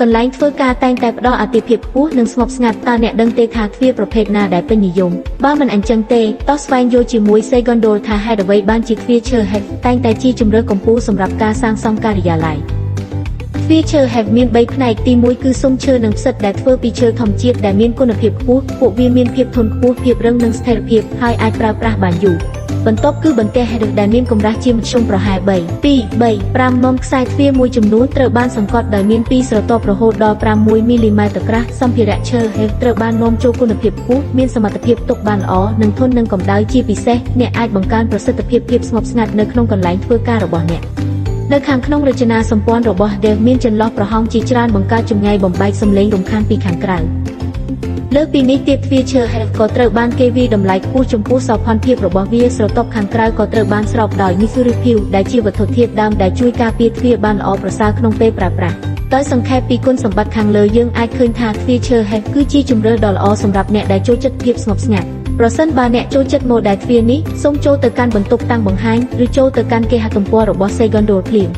កន្លែងធ្វើការតែងតែផ្ដល់អាទិភាពខ្ពស់និងស្ងប់ស្ងាត់តើអ្នកដឹងទេថាទ្វារប្រភេទណាដែលពេញនិយមបើមិនអញ្ចឹងទេតោះស្វែងយល់ជាមួយ Segundo ថាហេតុអ្វីបានជាទ្វារឈើ Head តែងតែជាជម្រើសកំពូលសម្រាប់ការសាងសង់ការិយាល័យទ្វារឈើ Head មាន3ផ្នែកទី1គឺស៊ុមឈើនិងផ្សិតដែលធ្វើពីឈើធម្មជាតិដែលមានគុណភាពខ្ពស់ពួកវាមានភាពធន់ខ្ពស់ភាពរឹងនិងស្ថិរភាពហើយអាចប្រើប្រាស់បានយូរបន្ទាប់គឺបន្ទះ Head ដែលមានកម្រាស់ជាមធ្យមប្រហែល3 5មុំខ្សែទ្វារមួយចំនួនត្រូវបានសង្កត់ដោយមាន2ស្រទាប់រហូតដល់6មីលីម៉ែត្រក្រាស់សម្ភារៈឈើ Head ត្រូវបាននាំចូលគុណភាពខ្ពស់មានសមត្ថភាពទប់បានល្អនិងធន់នឹងកម្ដៅជាពិសេសអ្នកអាចបង្កើនប្រសិទ្ធភាពស្ងប់ស្ងាត់នៅក្នុងកន្លែងធ្វើការរបស់អ្នកនៅខាងក្នុងរចនាសម្ព័ន្ធរបស់ Dell មានចន្លោះប្រហោងជាច្រើនបង្កើតចម្ងាយបំបែកសំឡេងរំខានពីខាងក្រៅលើសពីនេះទៀតទ្វារឈើ Head ក៏ត្រូវបានគេវាយតម្លៃខ្ពស់ចំពោះសោភ័ណភាពរបស់វាស្រទាប់ខាងក្រៅក៏ត្រូវបានស្រោបដោយ Nisuripil ដែលជាវត្ថុធាតុដើមដែលជួយការពារទ្វារបានល្អប្រសើរក្នុងពេលប្រើប្រាស់ដោយសង្ខេបពីគុណសម្បត្តិខាងលើយើងអាចឃើញថាទ្វារឈើ Head គឺជាជម្រើសដ៏ល្អសម្រាប់អ្នកដែលចូលចិត្តភាពស្ងប់ស្ងាត់ប្រសិនបើអ្នកចូលចិត្ត model ទ្វារនេះសូមចូលទៅកាន់បន្ទប់តាំងបង្ហាញឬចូលទៅកាន់គេហទំព័ររបស់ Segundo ភ្លាម